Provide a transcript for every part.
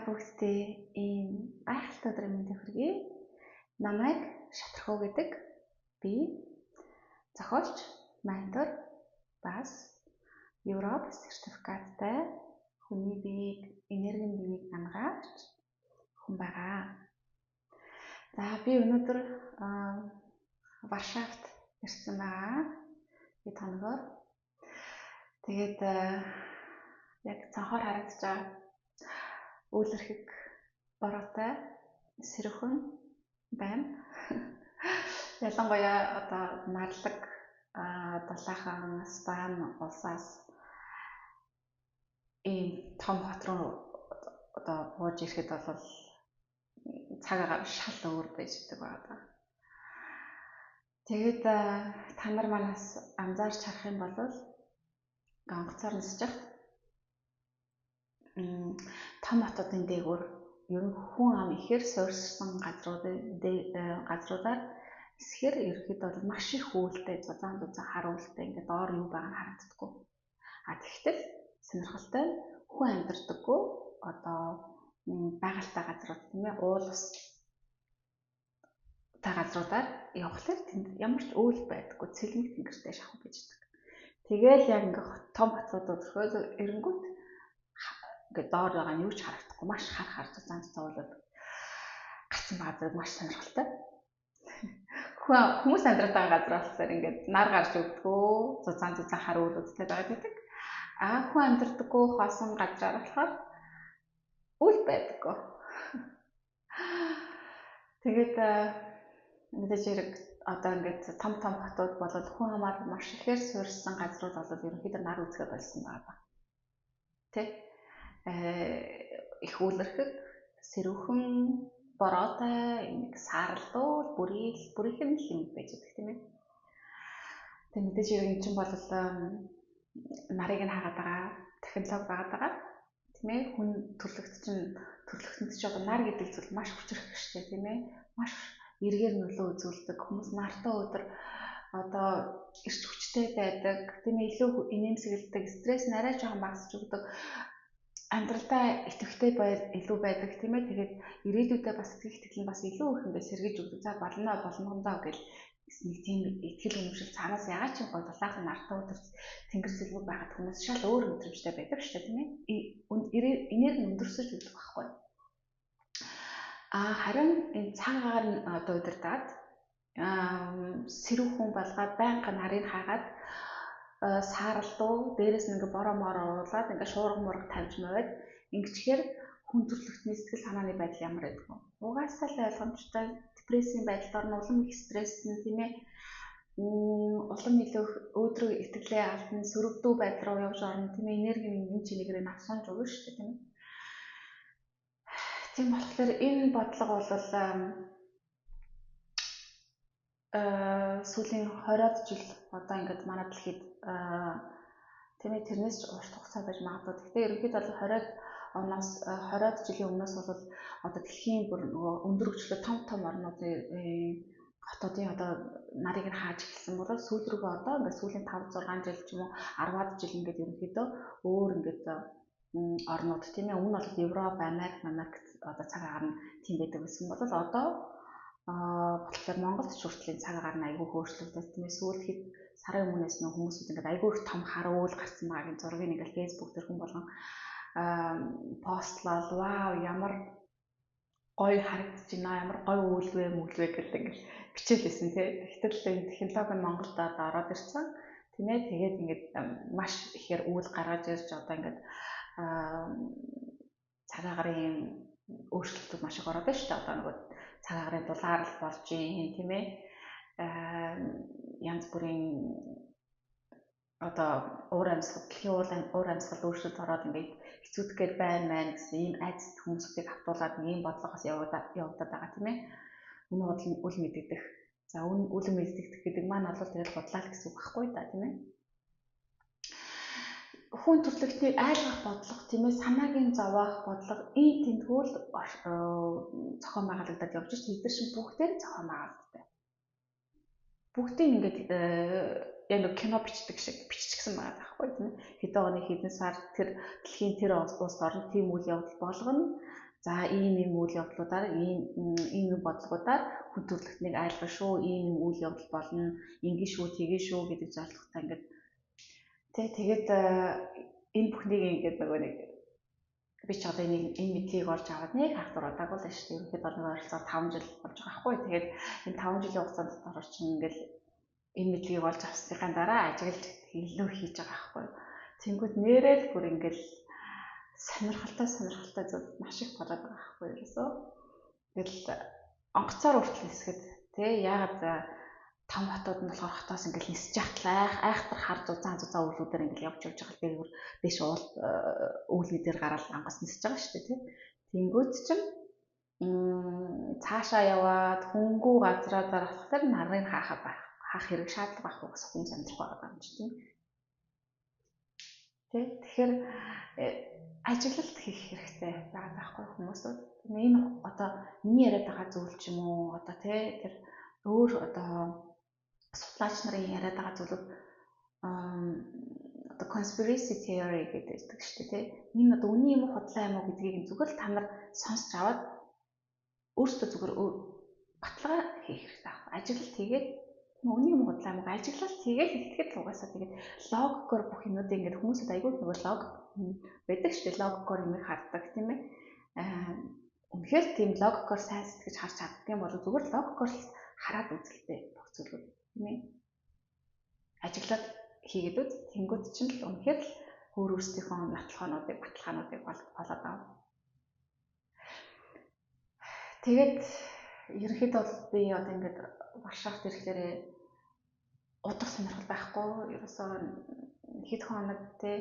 бүгдтэй ийм гайхалтай өдрийн мэндийг хүргэе. Намайг Шатрхуу гэдэг. Би зохиолч, ментор, бас Европ сертификаттай хүний биеийг, энергийн биеийг ангаарч хүн байгаа. За би өнөөдөр Варшавт ирсэн байгаа. Бид хоногоор. Тэгээд яг цанхаар харагдаж байгаа үйл эрхэг бороотой сэрүүхэн байна. Ялангуяа одоо нарлаг далайхан Спан улсаас ийм том хот руу одоо бууж ирэхэд бол цаг агаар шал өөр байж байгаа. Тэгээд та нар манаас анзаарч харах юм бол онгоцоор нисэж том хотуудын дээгүүр ер нь хүн ам ихээр суурьшсан газруудаар эсхээр ерөөхдөө бол маш их үйлдэл зузаан хар үйлдэл ингээд доор юу байгаа нь харагддаггүй. Тэгэхдээ сонирхолтой хүн амьдардаггүй одоо байгальтай газрууд тийм ээ уул ус та газруудаар явхлаар тэнд ямар ч үйл байдаггүй цэлмэг тэнгэртэй шахав гэждэг. Тэгээл яг ингээд том хотууд өрхөөд эренгүүт ингээд доор байгаа нь юу ч харагдахгүй маш хар зузаан цоолол гарсан байгаа маш сонирхолтой. Хүмүүс амьдраад байгаа газар болохоор ингээд нар гарч өгдөгөө зузаан хар үйлүүдтэй байгаа гэдэг. Хүн амьдрдаггүй хоосон газраар болохоор үйл байдаггүй. Тэгээд мэдээж хэрэг одоо ингээд том хотууд болол хүн амаар маш ихээр суурьсан газрууд болол ерөнхийдөө нар үзгээ болсон байгаа. Тэ? Их үйл эрхэг, сэрүүхэн, бороотой, нэг саарлуу, бүрийнхэн л юм байж байгаа тийм ээ. Тэгээд мэдээж хэрэг энэ чинь бол нарыг нь хагаад байгаа технологи байгаа тийм ээ. Хүн төрлөختөнд ч одоо нар гэдэг зүйл маш хүчрэх штэ тийм ээ. Маш эргээр нөлөө үзүүлдэг. Хүмүүс нартай өдөр одоо эрч хүчтэй байдаг тийм ээ. Илүү инээмсэглэдэг, стресс нарай жоохон багасч өгдөг. Амьдралдаа итгэвчтэй илүү байдаг тийм ээ. Тэгээд ирээдүйдээ бас итгэл бас илүү их ингээд сэргийж өгдөг. За болгондоо гэж нэг тийм итгэл үнэмшил цаанаас ягаад ч гой дулаахан нартай өдөр тэнгэр зэлбэг байхад хүмүүс шал өөр мэдрэмжтэй байдаг шүү дээ тийм ээ. Энерги өндөрсөж өгдөг байхгүй. Харин энэ цаг агаар нь одоо удирдаад сэрүүхэн болгоод байнга нарыг хаагаад саарлуу дээрээс нь ингээ бороо мороо оруулаад ингээ шуурга тавьж мовед ингэчгээр хүн төрлөختний сэтгэл санааны байдал ямар байдаг вэ? Угаасаа л ойлгомжтой депрессийн байдалд орно, улам их стресстэй тийм ээ. Улам илүү өөдрөг итгэлээ алдна, сөрөгдөө байдал руу явж орно тийм ээ. Энергийн энэ чигээр навсанж өгнө шүү дээ тийм ээ. Тийм болохоор энэ бодлого бол сүүлийн 20-од жил одоо ингээд манай дэлхийд тийм ээ тэрнээс ч урт хугацаа байж магадгүй. Гэхдээ ерөнхийдөө бол 20-од жилийн өмнөөс бол одоо дэлхийн бүр нөгөө өндөр хөгжлөө том орнуудын хотуудын одоо нарыг нь хааж эхэлсэн бол сүүл рүүгээ одоо ингээд сүүлийн 5-6 жил ч юм уу 10-ад жил ингээд ерөнхийдөө өөр ингээд орнууд тийм ээ өмнө бол Европ, Америк одоо цаг агаар нь тийм байдаг гэсэн бол одоо болохоор Монголд ч хүртэл цаг агаар нь айгүй хөөрчлөгдөж тийм ээ сүүлд хэд сарын өмнөөс нөө хүмүүсүүд ингээд айгүй их том хар уул гарсан байгаагийн зургийг ингээд фэйсбүүк дээр хүн болгон постлал вау ямар гоё харагдаж байна ямар гоё үйлвэ гэдэг ингээд бичээлсэн тий. Гэтэл энэ технологи нь Монголд ороод ирсэн тийм ээ тэгээд ингээд маш ихээр үйл гаргаж ирж одоо ингээд цаг агаарын өөрчлөлтүүд маш их ороод байна шүү дээ. Одоо нөгөө цаг агаарын дулаар л болж юм тийм ээ. Янз бүрийн одоо дэлхийн уур амьсгал өөрчлөлт ороод ингээд хэцүүдгээр байна гэсэн ийм айц хүмүүсүүдийг хавтуулаад ийм бодлогоос явагдаад байгаа тийм ээ. Үнэ бодол үл мэдэгдэх. За үл мэдэгдэх гэдэг маань бол тэгэл бодлаа гэсэн үг байхгүй да тийм ээ. Хүн төрлөختний айлгах бодлого тийм ээ санаагийн зовоох бодлого энэ тентгүүл зохион байгуулагдаад явж байгаа. Эдгээр шиг бүгдээр зохион байгуулагдав. Бүгдийг ингээд яг нэг кино бичдэг шиг биччихсэн байгаа байхгүй тийм ээ. Хэдэн оны хэдэн сар тэр дэлхийн тэр улс орнд тийм үйл явдал болгоно. За ийм үйл явдлуудаар ийм бодлогуудаар хүн төрөлхтнийг айлгах шүү, ийм үйл явдал болно, ингэ шүү, тэгээ шүү гэдэг зорилготой ингээд тэгээд энэ бүхнийг ингээд нөгөө нэг би ч одоо энэ мэдлийг олж аваад нэг хахтар удаагүй л шүү дээ. Ерөнхийдөө бол ойролцоогоор 5 жил болж байгаа байхгүй. Тэгээд энэ 5 жилийн хугацаанд дотор чинь ингээд энэ мэдлийг олж авсныхаа дараа ажиглаж илүү хийж байгаа байхгүй. Тэнгүүд нэрээ л бүр ингээд сонирхолтой зүйл маш их болоод байгаа байхгүй ерөөсөө. Тэгэл онгоцоор хүртэл нисгэд тий яагаад том хотууд нь болохоор хотоос ингээл нисэж яхтлаа айхтар хар зузаан өвлүүдээр ингээл явж байгаа дээр дэш уул өвлгий дээр гараад ангас нисэж байгаа шүү дээ тий. Тэнгүүд чинь цаашаа яваад хөнгүү газраа дараахлаар нарыг хаах хэрэг шаардлага байхгүй бас хүмүүс амьдрах байгаа юм чи тий. Тэгэхээр ажиглалт хийх хэрэгтэй байгаа байхгүй хүмүүсүүд. Энэ одоо миний яриад байгаа зүйл ч юм уу одоо тий тэр өөр одоо судлаач нарын яриад байгаа зүйлүүд одоо conspiracy theory гэдэг шүү дээ тий. Энэ одоо үний юм уу худлаа юм уу гэдгийг зүгээр л та нар сонсч аваад өөрсдөө зүгээр баталгаа хийх хэрэгтэй байна. Ажиглалт хийгээд үний юм худлаа юм уу ажиглалт хийгээд итгэхэд угаасаа тэгээд логикоор бүх юмнуудыг ингээд хүмүүсд айгүй нөгөө логик байдаг шүү дээ. Логикоор юм хардаг тийм ээ. Үнэхээр тийм логикоор сайн сэтгэж харж чаддаг юм бол зүгээр логикоор хараад үзэлтэй бүх зүйлүүд тийм ээ. Ажиглаад хийгээд үз тэнгууд чинь л үнэхээр л өөрсдийнхөө баталгаануудыг болоод авна. Тэгээд ерөнхийдөө бол би одоо ингээд Варшавт ирэхлээрээ удах сонирхол байхгүй. Ерөөсөө хэд хоног тий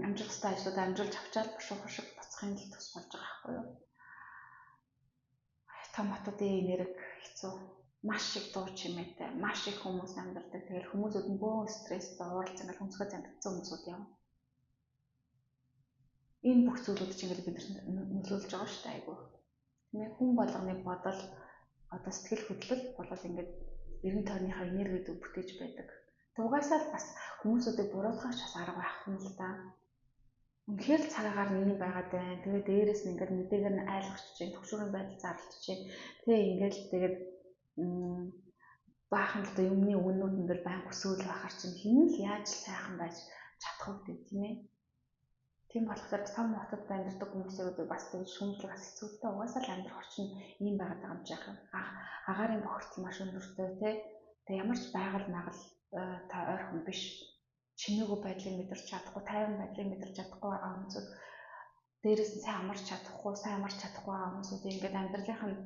амжилттай ажлуудаа амжилж авчаад бушиг буцахын л төс болж байгаа байхгүй юу. Том хотуудын нэрэг хэцүү. Маш их дуу чимээтэй, маш их хүмүүс амьдардаг. Тэгэл хүмүүсүүд нь бөө стресстэй, ууралж ингээл өнцгөө замдсан хүмүүсүүд явна. Энэ бүх зүйлүүд чинь ингээл бидэрт нөлөөлж байгаа шүү дээ айгүй. Тэгмээ хүн болгоны бодол одоо сэтгэл хөдлөл болоод ингээд эргэн тойрныхаа энергид бүтээж байдаг. Угаасаа л бас хүмүүсүүдийг буруутгахч бас арга байх юм л да. Үнэхээр л цагаагаар нэг байгаад байна. Тэгээд дээрээс нь ингээд мэдээгээр нь айлгахч чинь төвшөрөн байдал зарлж чинь. Тэгээ ингээд тэгээд баахан л одоо юмны үннүүд ингээд байн өсөөл байхаар чинь хэн л яаж сайхан байж чадах вэ тийм ээ. Тийм болохоор том хотод амьдардаг хүмүүсүүд бас тэгж шүүмжлэх бас хэцүүтэй. Угаасаа л амьдрах орчин ийм байгаад байгаа юм жаах юм. Агаарын бохирдол маш өндөртэй тий. Тэгээ ямар ч байгаль магал та ойрхон биш. Чимээгүй байдлыг мэдэрч чадахгүй, тайван байдлыг мэдэрч чадахгүй байгаа хүмүүсүүд дээрээс нь сайн амарч чадахгүй байгаа хүмүүсүүд ингээд амьдралынх нь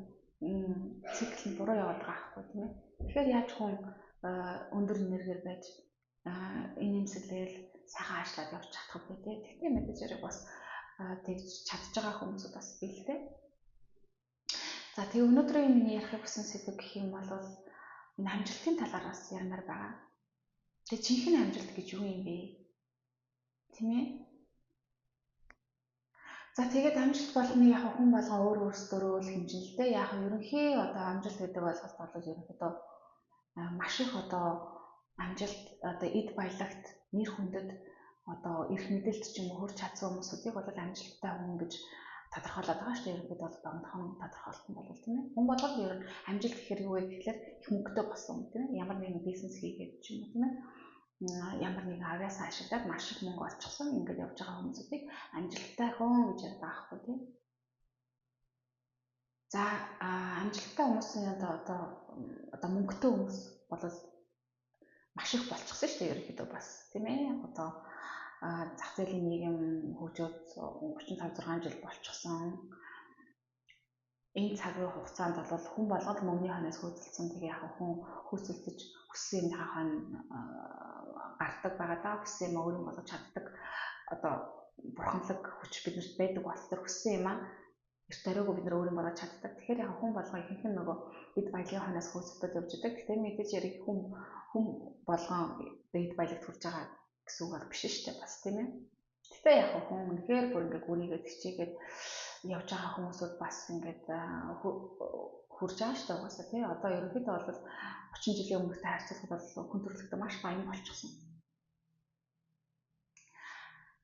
цикл нь буруу яваад байгаа байхгүй тийм ээ. Тэгэхээр яаж хүн өндөр энергиэр байж энэ юмсэлэл сайхан ажиллаад явж чадах вэ тий. Тэгтээ мэдээж хэрэг бас тэгж чадж байгаа хүмүүсүүд бас бий л дээ. За тэгээ өнөөдрийн миний ярихыг хүсэн сэдв гэх юм бол энэ амжилтын талаар бас ярмаар байгаа. Тэгээ жинхэнэ амжилт гэж юу юм бэ? Тийм ээ. За тэгээд амжилт болгоныг яг хүн болгон өөрөөсөө л хэмжинэлтэй. Яг ерөнхий одоо амжилт гэдэг ойлголт бол ерөнхийдөө маш их одоо амжилт одоо эд баялагт нэр хүндэд одоо эрх мэдэлт ч юм уу хүрч чадсан хүмүүсүүдийг бол амжилттай хүн гэж тодорхойлоод байгаа шүү дээ. Ерөнхийдөө бол богинохон тодорхойлолт нь бол тийм ээ. Хүн болгол ер нь амжилт гэхээр юу вэ гэхээр их мөнгөтэй болсон хүн тийм ээ. Ямар нэгэн бизнес хийгээд ч юм уу тийм ээ. Ямар нэгэн авьяасаа ашиглаад маш их мөнгө олчихсон ингээд явж байгаа хүмүүсүүдийг амжилттай хүн гэж ярьдаг байхгүй тийм. За амжилттай хүмүүсийн одоо мөнгөтэй хүмүүс бол маш их болчихсон шүү дээ ерөнхийдөө бас тийм ээ. Одоо зах зээлийн нийгэм хөгжөөд 35 6 жил болчихсон. Энэ цагийн хугацаанд бол хүн болгол мөнгөний хойноос хөөцөлдсөн. Тэгээ яг хүн хөөцөлдөж хүссэн юмныхаа хойно гардаг байгаа даа. Хүссэн юм өөрийн болгож чаддаг. Одоо бурханлаг хүч биднэрт байдаг болохоор хүссэн юм эрт оройгоо бид нар өөрийн болгож чаддаг. Тэгэхээр яг хүн болгоо ихэнх нь нөгөө эд баялагын хойноос хөөцөлдөж явж байгаа. Тэгэхээр мэдээж яриг хүн болгоо эд баялагт хүрж байгаа гэсэн үг биш шүү дээ бас тийм ээ. Гэхдээ яг хүн үнэхээр бүр ингээд гүрийгээд хичээгээд явж байгаа хүмүүсүүд бас ингээд хүрж байгаа шүү дээ угаасаа тий. Одоо ерөнхийдөө бол 30 жилийн өмнөхтэй харьцуулахад бол хүн төрөлхтөө маш баян болчихсон.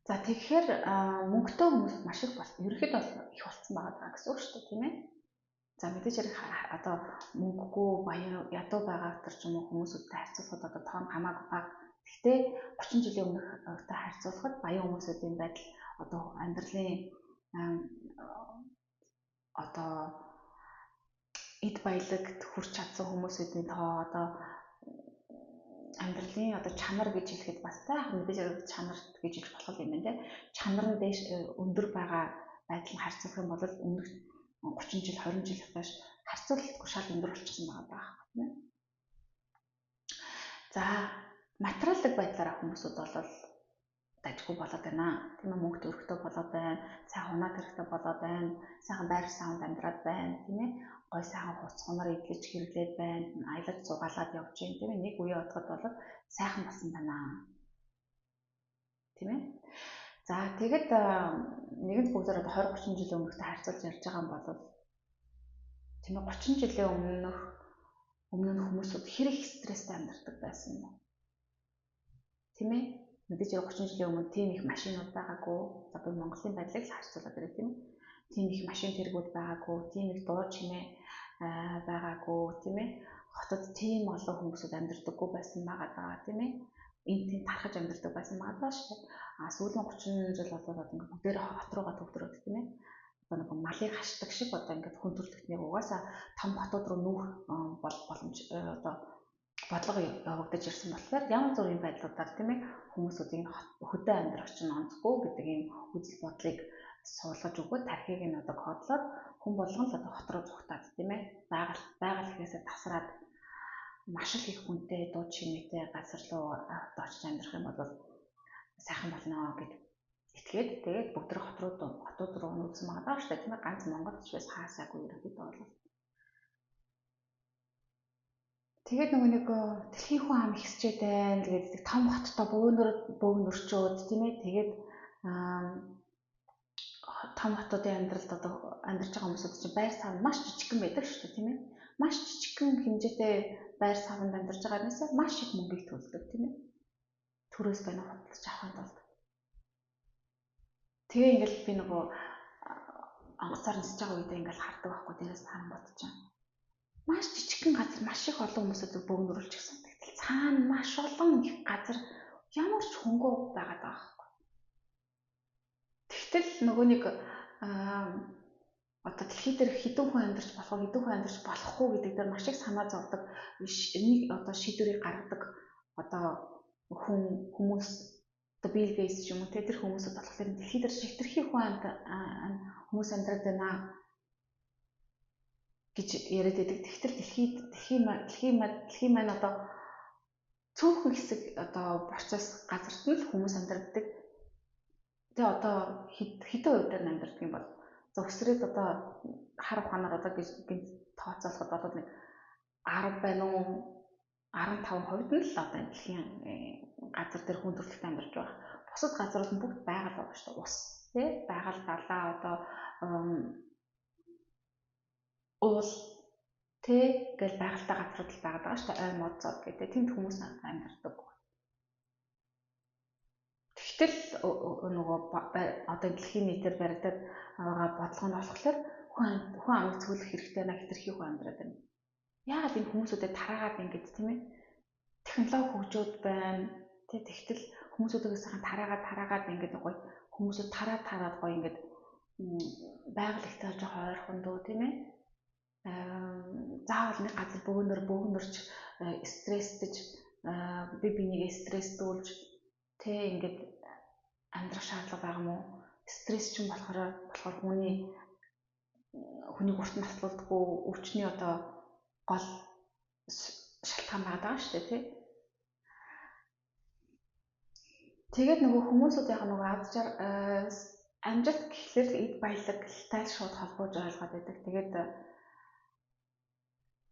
За тэгэхээр мөнгөтэй хүмүүс маш их бол ерөөхдөө их болсон байгаа гэсэн үг шүү дээ, тийм ээ. За мэдээж хэрэг одоо мөнгөгүй баян ядуу байгаа төр ч юм уу хүмүүсүүдтэй харьцуулахад одоо тоон хамаагүй бага. Гэхдээ 30 жилийн өмнөхтэй харьцуулахад баян хүмүүсийн байдал одоо амьдралын одоо эд баялагт хүрч чадсан хүмүүсийн тоо одоо амьдралын одоо чанар гэж хэлэхэд бас таахан мэдээж хэрэг чанар гэж хэлж болох юм байна те. Чанар нь дээш өндөр байгаа байдлыг харьцуулах юм бол өмнөх 30 жил 20 жил хойш харьцуулалтгүй шал өндөр болчихсон байгаа тийм ээ. За материалын байдлаараа хүмүүсүүд бол дажгүй болоод байна. Тийм ээ, мөнгө төрөхтэй болоод байна, сайхан унаад хэрэгтэй болоод байна, сайхан байр савнд амьдраад байна, тийм ээ. Гой сайхан хуц хунаар идэж хэрэглээд байна, аялаж цугаалаад явж байна, тийм ээ. Нэг үе бодоход бол сайхан болсон байна. Тийм ээ. За тэгэд нэгэнт бүгдээр 20 30 жилийн өмнөхтэй харьцуулж ярьж байгаа юм бол тийм ээ 30 жилийн өмнө нь хүмүүсүүд хэрэг стресстэй амьдардаг байсан юм. Тийм ээ. Мэдээж 30 жилийн өмнө тийм их машинууд байгаагүй. За би Монголын байдлыг л харьцуулаад байна тийм ээ. Тийм их машин тэргүүд байгаагүй, тийм их дуу чимээ байгаагүй тийм ээ. Хотод тийм олон хүмүүсүүд амьдардаггүй байсан байгаа даа тийм ээ. Энд тархаж амьдардаг байсан байгаа шүү дээ. Сүүлийн 30 жил болоод ингээд бүгдээр хот руугаа төвлөрөөд тийм ээ. Одоо нэг малыг хашдаг шиг одоо ингээд хүн төрөлхтнийг угаасаа том хотууд руу нүүх боломж одоо бодлого явагдаж ирсэн болохоор ямар зүрийн байдлуудаар тийм ээ хүмүүсүүдийн хөдөө амьдрах чинь онцгүй гэдэг ийм үзэл бодлыг суулгаж өгөөд тархийг нь одоо кодлоод хүн болгон л одоо хот руу зүгтаад тийм ээ байгаль хэрэгээсээ тасраад маш л их хүнтэй дуу чимээтэй газар руу очиж амьдрах юм бол сайхан болно гэж итгээд тэгээд бүгд хотууд руу нүүсэн байгаа шүү дээ тийм ээ ганц Монгол ч бас хаасаагүй ерөнхийдөө бол тэгээд нөгөө нэг дэлхийн хүн ам ихсчээд байна тэгээд том хоттой бөөгнөрчөөд тийм ээ тэгээд том хотуудын амьдралд одоо амьдарч байгаа хүмүүсүүд чинь байр сав маш жижигхэн байдаг шүү дээ тийм ээ маш жижигхэн хэмжээтэй байр савнд амьдарч байгаа юмсаа маш их мөнгөийг төлдөг тийм ээ төрөөс байна худалдаж авахын тулд тэгээ ингээл би нөгөө онгоцоор нисэж байгаа үедээ ингээл хардаг байхгүй дээрээс харан бодчихоо маш жижигхэн газар маш их олон хүмүүсүүд бөөгнөрүүлж гисэн. Тэгтэл цаана маш олон их газар ямар ч хөнгөө байгаад байгаа байхгүй. Тэгтэл нөгөө нэг одоо дэлхий дээр хэдэн хүн амьдарч болохгүй гэдэг дээр маш их санаа зовдөг нэг одоо шийдвэрийг гаргадаг одоо хүмүүс одоо Bill Gates ч юм уу тэр хүмүүсүүд болохоор дэлхий дээр хэтэрхий хүмүүс амьдраад байна гэж яриад байдаг. Тэгтэл дэлхийн маань одоо цөөхөн хэсэг одоо процесс газарт нь хүмүүс амьдардаг. Тэгээ одоо хэдэн хувиар амьдардаг юм бол за өсрээд одоо хар ухаанаар одоо гэж тооцоолоход бол нэг 10 байна уу 15% нь л одоо дэлхийн газар дээр хүн төрөлхтөнд амьдарч байгаа. Бусад газрууд нь бүгд байгаль байгаа шүү дээ. Ус тий байгаль далаа одоо уул тий гэл байгальтай газрууд л байгаа шүү дээ. Ой модцод гэдэг тэнд хүмүүс амьдардаг. Тэгтэл нөгөө одоо дэлхийн нийтээр баригдаад байгаа бодлого нь болохоор хүн амыг цөөлөх хэрэгтэй на хэтэрхий хүн амьдраад байна. Яагаад энэ хүмүүсүүдэд тараагаад ингэж тийм ээ технологи хөгжөөд байна. Тэ тэгтэл хүмүүсүүдээс сайхан тараагаад ингэж гоё хүмүүсүүд тараад гоё ингэж байгаль ихтэй жоохон ойрхон дөө тийм ээ заавал нэг газар бөөгнөрч стресстэж би бинийгээ стресстүүлж тэ ингэж амьдрах шаардлага байгаа мó стресс ч юм болохоор хүний урт наслуулдаггүй өвчний одоо гол шалтгаан байгаа шүү дээ тий. Тэгээд нөгөө хүмүүсүүдийн нөгөө ардчаар амжилт гэхлээр эд баялагтай шууд холбож ойлгоод байдаг. Тэгээд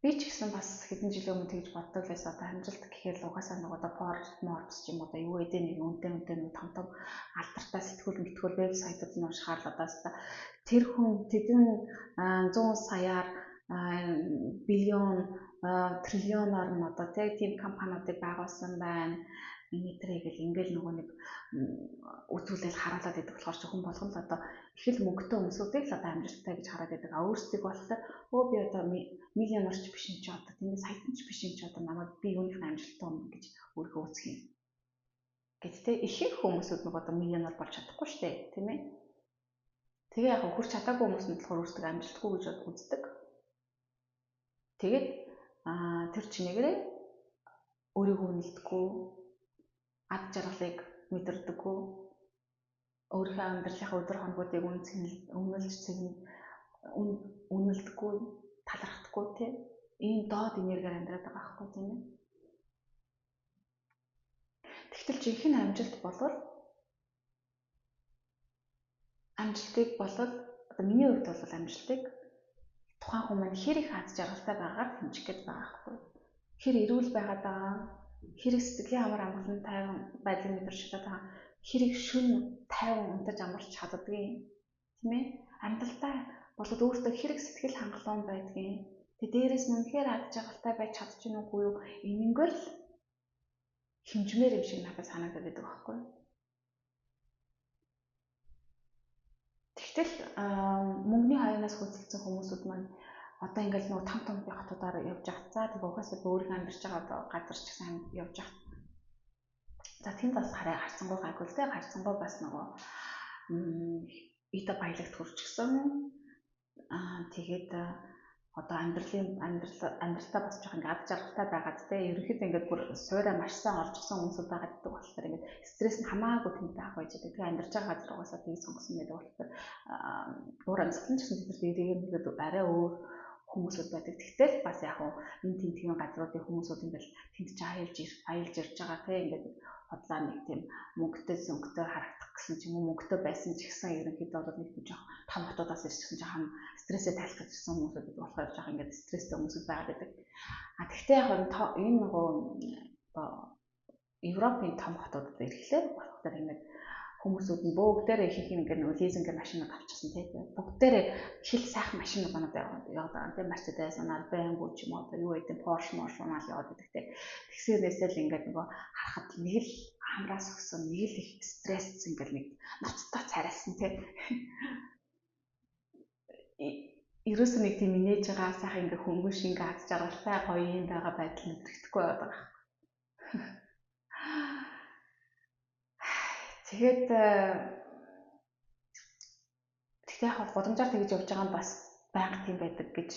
би ч гэсэн бас хэдэн жилийн өмнө тэгж боддог байсан. Одоо амжилт гэхээр л угаасаа нөгөө одоо Forbes ч юм уу одоо юу гэдэг нэг үнэтэй нэг том алдартай сэтгүүл вебсайтууд нь уншихаар л одоо тэр хүн тэдэн 100 саяар биллион триллионоор нь одоо тийм компаниудыг байгуулсан байна. ингээл ингээл нөгөө нэг үзүүлэл харуулад байдаг болохоор ч хүн болгон л одоо их л мөнгөтэй хүмүүсүүдийг л одоо амжилттай гэж хараад байдаг. А өөрсдийг болохоор өө би одоо миллионерч биш юм чи одоо тийм саятанч биш юм чи одоо намайг би юуных амжилттай хүн гэж өөрийгөө үзэх юм. Гэхдээ ихэнх хүмүүсүүд нөгөө одоо миллионер болж чадахгүй шүү дээ, тийм ээ. Тэгээ яг хүрч чадаагүй хүмүүс нь болохоор өөрсдөө амжилтгүй гэж үздэг. Тэгээд тэр чинээгээр өөрийгөө үнэлдэггүй, ад жаргалыг мэдэрдэггүй, өөрийнхөө амьдралынхаа өдөр хоногуудыг үнэлдэггүй, талархдаггүй тийм ийм доод энергиээр амьдраад байгаа байхгүй тийм ээ. Тэгтэл жинхэнэ амжилтыг болвол одоо миний хувьд бол амжилтыг тухайн хүн маань хэр их ад жаргалтай байгаагаар хэмжих гээд байгаа байхгүй. Хэр эрүүл байгаад байгаа, хэр их сэтгэлийн амар амгалантай байдлыг мэдэрч чадаад байгаа, хэр их шүн тайван унтаж амарч чаддгийг тийм ээ. Амьдралдаа болоод өөртөө хэр их сэтгэл хангалуун байдгийг. Тэгээ дээрээс нь үнэхээр ад жаргалтай байж чадчихна уугүй юу? Энэнгээр л хэмжмээр юм шиг надад санагдаад байдаг байхгүй. Тэгтэл мөнгөний хаяанаас хөөцөлдсөн хүмүүсүүд маань одоо ингээл нөгөө том хотуудаар явж байгаа. За тэгээ угаасаа өөрийнхөө амьдарч байгаа одоо газар ч гэсэн явж байгаа. За тэнд бас харцангуй гайгүй л те харцангуй бас нөгөө ида баялагт хүрчихсэн. Тэгээд одоо амьдралдаа бас жоох ингээд ад жаргалтай байгаад те ерөнхийдөө ингээд бүр суурай маш сайн орж гисэн хүмүүсүүд байгаад байдаг болохоор ингээд стресс нь хамаагүй тэнд байх байж байгаа. Тэгээ амьдарч байгаа газар угаасаа тийг сонгосон байдаг болохоор уур амьсгал нь ч гэсэн тэд нэгээд арай өөр хүмүүсүүд байдаг. Тэгтэл бас яг энэ тийм газруудын хүмүүсүүд ингээд тэнд ч аялж ирж байгаа те ингээд хотлоо нэг тийм мөнгөтэй харагдах гэсэн ч юм уу мөнгөтэй байсан ч гэсэн ерөнхийдөө бол нэг жоох том хотоодоос ирчихсэн жоохон стрессээ тайлах гэсэн хүмүүсүүд болохоор жоох ингээд стресстэй хүмүүсүүд байгаад байдаг. Тэгтээ яг энэ нөгөө Европын том хотуудад ирэхлээр болохоор ингээд хүмүүсүүд нь бүгдээрээ их ингээд лизингээр машинууд авчихсан тийм бүгдээрээ хэл сайхан машинууд яваад байгаа тийм Mercedes, BMW ч юм уу одоо юу гэдэг Porsche мал яваад байдаг тийм тэгсээрээсээ л ингээд нөгөө харахад нэг л хамраас өгсөн нэг л их стресс ингээд нэг ноцтой царайсан тийм ерөөсөө нэг тийм инээж байгаа сайхан ингээд хөнгөн шингээ ад жаргалтай гоё юм байгаа байдал мэдрэхгүй байгаа. Тэгээд тэгтээ яг гудамжаар тэгж явж байгаа нь бас байнга тийм байдаг гэж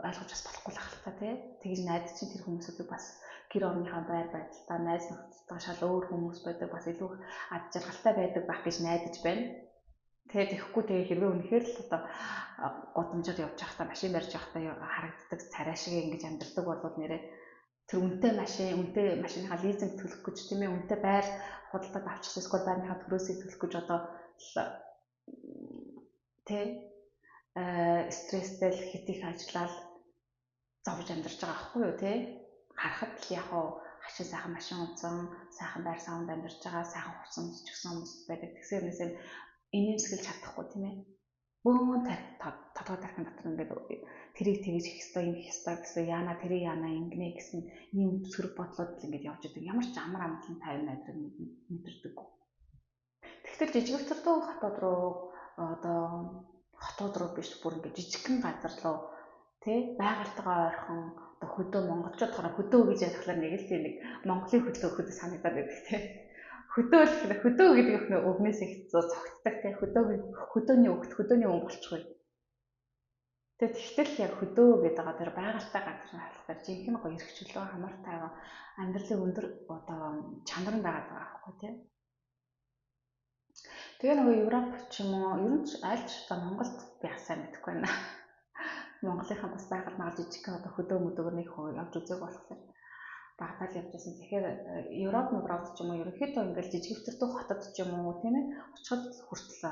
ойлгож бас болохгүй л ахaltaа тий. Тэгж найдаж чинь тэр хүмүүсүүд бас гэр орныхаа байр байдалтай найз нөхдөдтэй шал өөр хүмүүс байдаг бас илүү ад жаргалтай байдаг байх гэж найдаж байна. Тэгээд тэгэхгүй тэгээ хэрвээ үнэхээр л одоо гудамжаар явж байхдаа машин барьж байхдаа харагддаг царай шиг ингэж амьдардаг бол нэрээ тэр үнэтэй машиныхаа лизинг төлөх гэж тийм ээ үнэтэй байр худалдаад авчихсан эсвэл байрныхаа төрөөсөө төлөх гэж одоо тий стресстэй л хит их ажиллаад зовж амьдарч байгаа байхгүй юу тий харахад л яг хашин сайхан машин унтсан сайхан байр савнд амьдарч байгаа сайхан хувцас өмсч гисэн хүмүүс байдаг. Тэгсээрнээсээ инээмсэглэж чадахгүй тийм ээ бөөн тодгоо тархин дотор ингээд тэрийг тэгж хийх ёстой юм хийх ёстой гэсэн яана тэрийг яана ингэнэ гэсэн ийм сөрөг бодлоод л ингээд явж идэг. Ямар ч амар амгалан тайван найдраг мэдэрдэг. Тэгтэл жижигвчрдөө хотууд руу биш бүр ингээд жижигхэн газар руу тий байгальтайгаа ойрхон одоо хөдөө монголчууд болохоор хөдөө гэж ярихлаар нэг л тийм нэг Монголын хөдөө санагдаад байдаг тий. Хөдөө гэдэг нь өвгнээс их цогтдаг тий хөдөөний өвн болчихгүй. Тэгтэл яг хөдөө гэдэг байгаа тэр байгальтай газар болохоор жинхэнэ гоё эрхчлөө хамар тайван амьдралын өндөр одоо чанар нь байгаа байхгүй тий. Тэгээ нөгөө Европ ч юм уу ер нь аль ч одоо Монголд би асаа мэдэхгүй байна. Монголынхаа бас байгаль жижигхэн одоо хөдөө мөдөөр нэг явж үзег болохоор багтаал явжсэн. Тэгэхээр Европ ч юм уу ерөнхийдөө ингээл жижигвчрдөө хотод ч юм уу тийм ээ очиход хүртэл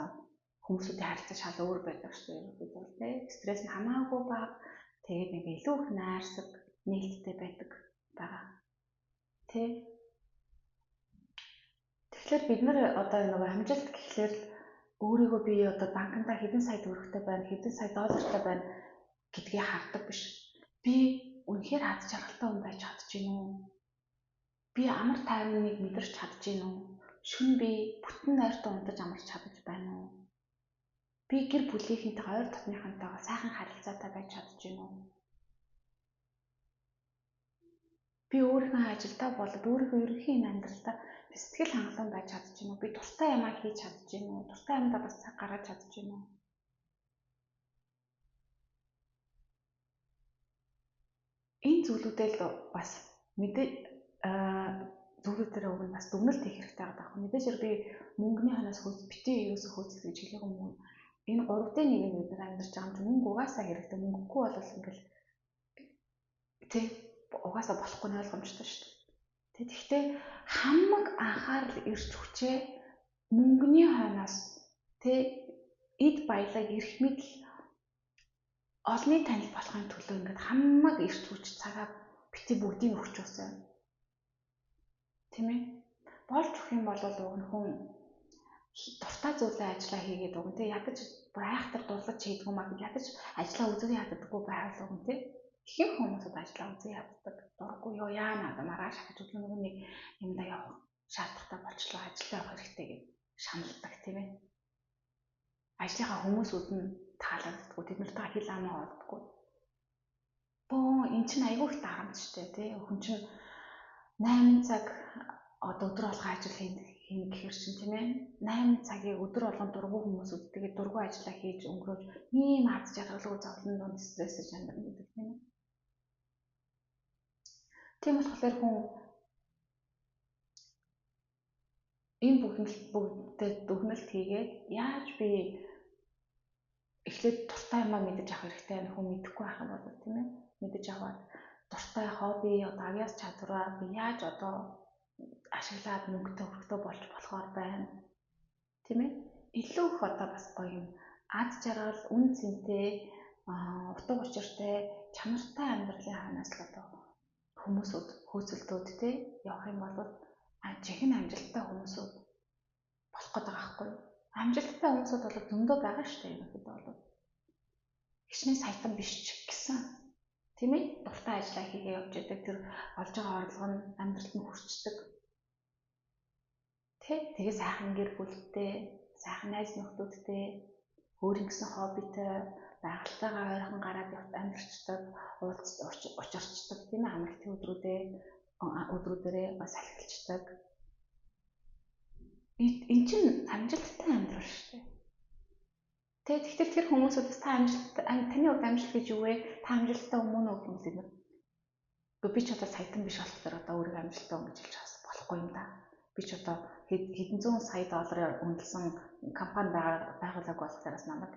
хүмүүсүүдийн харилцаа шал өөр байдаг шүү дээ. Ерөнхийдөө тийм стресс нь хамаагүй бага. Тэгээд ингээ илүү их найрсаг нээлттэй байдаг байгаа. Тийм. Тэгэхээр бид нар одоо нөгөө амжилт гэхлээр өөрийгөө би одоо банкнда хэдэн сая төгрөгтэй байна, хэдэн сая доллартай байна гэдгийг хардаг биш. Би үнэхээр ад жаргалтай хүн байж чадчих юм уу? Би амар тайвныг мэдэрч чадж гин үү? Шүн би бүтэн нойртой унтаж амарч чадаж байна уу? Би гэр бүлийнхэнтэйгээ ойр дотныхонтойгоо сайхан харилцаатай байж чадж гин үү? Би өөрийнхөө ажилдаа болоод өөрийнхөө ерөнхий энэ амьдралдаа би сэтгэл хангалуун байж чадж гин үү? Би дуртай юмаа хийж чадж гин үү? Дуртай юмдаа бас цаг гаргаж чадж гин үү? Энэ зүйлүүдээ л бас мэдээ зүйлүүдээр өгнө бас дүгнэлт хийх хэрэгтэй байгаа. Мэдээж би мөнгөний ханаас битээ юусоо хөөцөл гэж хэлээгүй мөн. Энэ 3/1-ийг бид нар амьдарч байгаа юм чинь мөнгө угаасаа хэрэгтэй. Мөнгөгүй бол ингээл тий угаасаа болохгүй нь ойлгомжтой шүү дээ. Тэгэхдээ хамаг анхаарал ирж хүчээ мөнгөний хойноос тий эд баялаг эрх мэдэл олны танил болохын төлөө ингээд хамаг ирж хүч цагаа бити бүгдийг өгч усаа. Тийм ээ. Болж өгөх юм бол уг нь хүн дуртай зүйлээ ажиллаа хийгээд уг нь тий ядаж айхтар дурлаж хийдгүү маа ядаж ажиллаа үзүүн яддаггүй байвал уг нь тий ихэнх хүмүүсд ажиллаа үзэн яддаг дурггүй ёо яа надаа маргааш ахиж өглөө нөгөө нэг юмдаа явах шаардлагатай болчлоо ажиллаа явах хэрэгтэй гэж шаналдаг тийм ээ. Ажлынхаа хүмүүсүүд нь таалагддаггүй тэд нартаа хил амаа олддоггүй. Бөө эн чинь айгүй их дарамт штэ тий хүн чинь 8 цаг одоо өдөр болгон ажил хийнэ гэхэр чинь тийм ээ 8 цагийг өдөр болгон дургуй хүмүүсүүд тэгээд дургуй ажиллаа хийж өнгөрөөж ийм аз жаргалгүй зовлон донд стрессэж амьдрна гэдэг тийм ээ. Тийм болохоор хүн энэ бүгдээ дүгнэлт хийгээд яаж би эхлээд дуртай юмаа мэдэж авах хэрэгтэй байна хүн мэдэхгүй байх юм бол тийм ээ мэдэж аваад дуртай хобби одоо авьяас чадвараа би яаж одоо ашиглаад мөнгөтэй өрхтөө болж болохоор байна тийм ээ илүү их одоо бас гоё юм аз жаргал үн цэнтэй утга учиртай чанартай амьдралын ханаас л одоо хүмүүсүүд хөөцөлдөөд тий явах юм бол чихэн амжилттай хүмүүсүүд болох гэдэг аахгүй юу? Амжилттай хүмүүсүүд бол зөндөө байгаа шүү дээ ерөнхийдөө бол. Хичнээн саятан биш ч гэсэн тийм ээ дуртай ажиллаа хийгээ явж байдаг тэр олж байгаа орлого нь амьдралд нь хүрчдэг. Тэгээ сайхан гэр бүлтэй, сайхан найз нөхдүүдтэй, өөрийн гэсэн хоббитой, байгальтайгаа ойрхон гараад амьдарчдаг, учирчдаг тийм ээ амралтын өдрүүдээрээ бас салхилчдаг. Энд чинь амжилттай амьдрал шүү дээ. Тэгэхээр тэр хүмүүсүүдээс та амжилттай таны хувьд амжилт гэж юу вэ? Та амжилттай өмнө үү хүмүүс юм. Би ч одоо саятан биш болохоор одоо өөрийгөө амжилттай хүн гэж хэлж бас болохгүй юм да. Би ч одоо хэдэн зуун сая долларын үнэлсэн компани байгуулаг болохоос намайг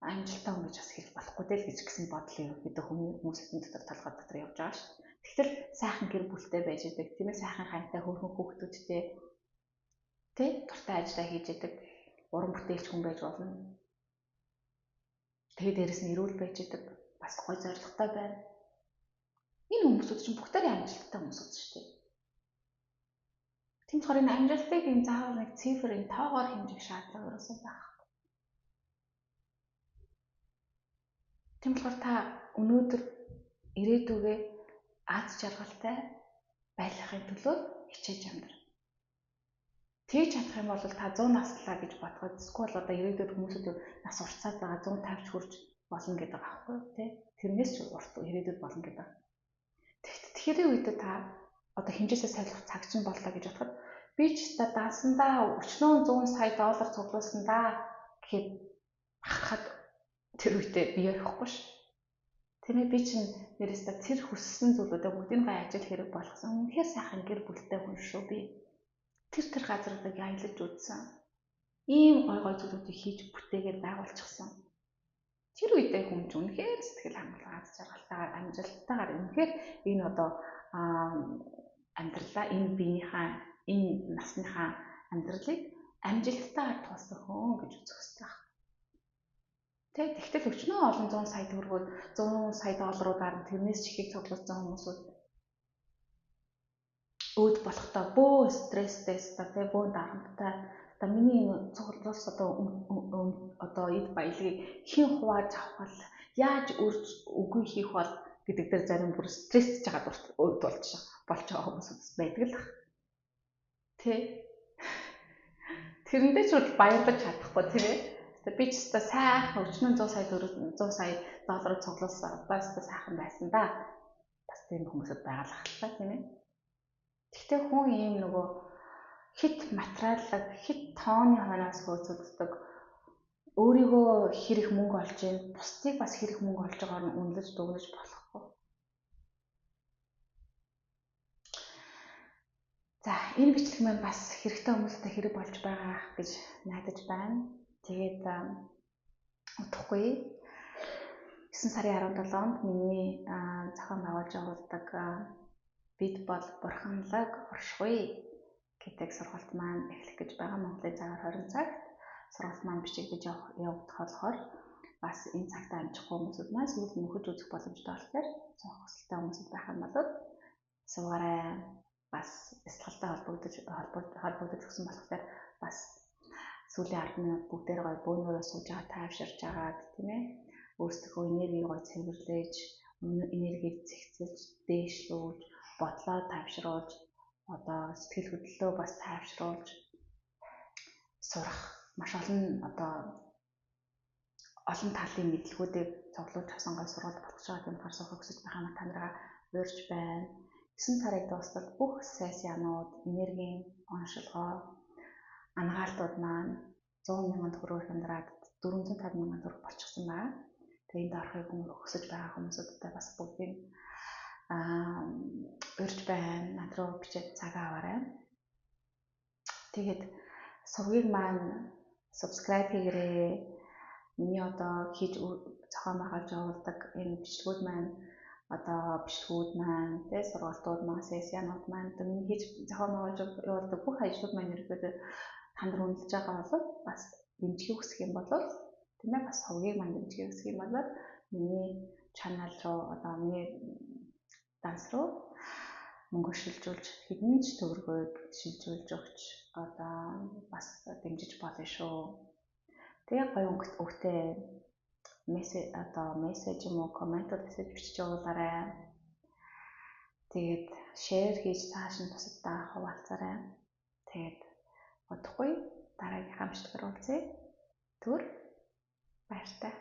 амжилттай хүн гэж бас хэлж болохгүй дээ л гэж гисэн бодол ерөнхийдөө хүмүүсийн дотор толгой дотор явж байгаа шүү. Тэгэхээр сайхан гэр бүлтэй байж идэг, тийм ээ сайхан хантай хөөрхөн хүүхдүүдтэй тий дуртай ажиллаа хийж идэг, уран бүтээлч хүн байж болно. Тэгээд дээрэс нь эрүүл байж идэг, бас гой зоригтой байна. Энэ хүмүүсүүд чинь бүгдээрээ амжилттай хүмүүсүүд шүү дээ. Тийм болохоор энэ амжилтыг энэ заавал нэг цифр энэ тоогоор хэмжих шаардлага ерөөсөө байхгүй. Тийм болохоор та өнөөдөр ирээдүгээ аз жаргалтай байхын төлөө хичээж амьдр. Тэгж чадах юм бол та 100 наслаа гэж бодоход эсвэл одоо ирээдүйд хүмүүсүүд нас уртцаад байгаа 150 хүрч болно гэдэг аахгүй юу тий. Тэрнээс ч урт ирээдүйд болно гэдэг. Тэгэхээр үед та одоо хэмжээсээ сайлах цаг чинь боллоо гэж бодоход би ч та дансандаа өчнөө 100 сая доллар цуглуулсан да гэхэд хахад тэр үедээ би ярихгүй ш. Тийм ээ би чинь нэрээсээ тэр хүссэн зүйлүүдээ бүгдийг ажил хэрэг болгосон. Үнэхээр сайхан гэр бүлтэй хүн шүү би. Тэр газруудыг аялаж үзсэн. Ийм гой зүйлүүдийг хийж бүтээгээд байгуулчихсан. Тэр үедээ хүн ч үнэхээр сэтгэл хангалуун аз жаргалтайгаар амжилттайгаар үнэхээр энэ одоо амьдралаа энэ биенийхээ энэ насныхаа амьдралыг амжилттайгаар туулсан хүн гэж үзэх хэрэгтэй. Тэгтэл өчнөө олон 100 сая төгрөгөөр 100 сая долларуудаар тэрнээс ч ихийг цуглуулсан хүмүүсүүд өөд болохтой бөө стресстэй тэ бөө дарамттай одоо миний цуглуулс одоо эд баялагийг хэн хувааж авах бол яаж үгүй хийх бол гэдэг дээр зарим бүр стрессж байгаа болж байгаа хүмүүс байдаг л баг. Тэ. Тэрэндээ ч бол баярлаж чадахгүй тийм ээ. Би ч гэсэн сайхан өчнөө 100 сая долларыг цуглуулсан. Одоо ч сайхан байсан да. Бас тийм хүмүүсд байгаа л ахaltaа тийм ээ. Гэхдээ хүн ийм нөгөө хит материаллаг, хит тооны хойноос хөөцөлддөг өөрийгөө хэрэг мөнгө олж ийн, бусдыг бас хэрэг мөнгө олж байгаагаар нь үнэлж дүгнэж болохгүй. За, энэ бичлэг маань бас хэрэгтэй хүмүүстэй хэрэг болж байгаа гэж найдаж байна. Тэгээд удахгүй 9 сарын 17-нд миний зохион байгуулж явуулдаг бид бол бурханлаг оршихуй гэдэг сургалт маань эхлэх гэж байгаа. Монголын цагаар 20 цагт сургалт маань бичигдэж явагдах болохоор бас энэ цагтаа амжихгүй хүмүүсд маань сүүлд нөхөж үзэх боломжтой болохоор цонх хүсэлтэй хүмүүсд байх юм бол суугаарай. Бас бяцлагтай холбогдож өгсөн болохоор бас сүүлийн 10 минут бүгдээр гоё бөөнөрөө сууж байгаа тайвширж агаад тийм ээ. Өөрсдөө энерги гоё цэвэрлэж, энергийг зэгцэлж, дээшлүүлж, бодлоо тайвшруулж, одоо сэтгэл хөдлөлөө бас тайвшруулж сурах маш олон олон талын мэдлэгүүдийг цуглуулж авсан гой сургалт болгож байгаа юм харсахыг хүсэж байгаа юм та нараа урьж байна. 9 сарыг дуустал бүх сессианууд, энергийн оншилгоо, ангаалтууд маань 100,000 төгрөгөөр хямдраад 450,000 төгрөг болчихсон байна. Тэгээд энд орохыг хүсэж байгаа хүмүүсүүдтэй бас бүгдийг урьж байна. Над руу бичээд цагаа аваарай. Тэгээд сувгийг маань subscribe хийгээрэй. Миний одоо хийж зохион байгуулж явуулдаг энэ бичлэгүүд маань бичлэгүүд маань, сургалтууд маань, сессианууд маань миний хийж зохион байгуулж явуулдаг бүх ажлууд маань ерөөдөө та нар үнэлж байгаа бол бас дэмжихийг хүсэх юм бол тийм ээ бас сувгийг маань дэмжихийг хүсэх юм бол миний channel руу миний данс руу мөнгө шилжүүлж хэдэн ч төгрөгөөр шилжүүлж өгч бас дэмжиж болно шүү. Тэгээ гоё өнгөтэй мессеж юм уу комментод бичиж явуулаарай. Тэгээд шеэр хийж цааш нь бусадтай хуваалцаарай. Тэгээд удахгүй дараагийн хамтлагаар уулзъя. Түр баяртай.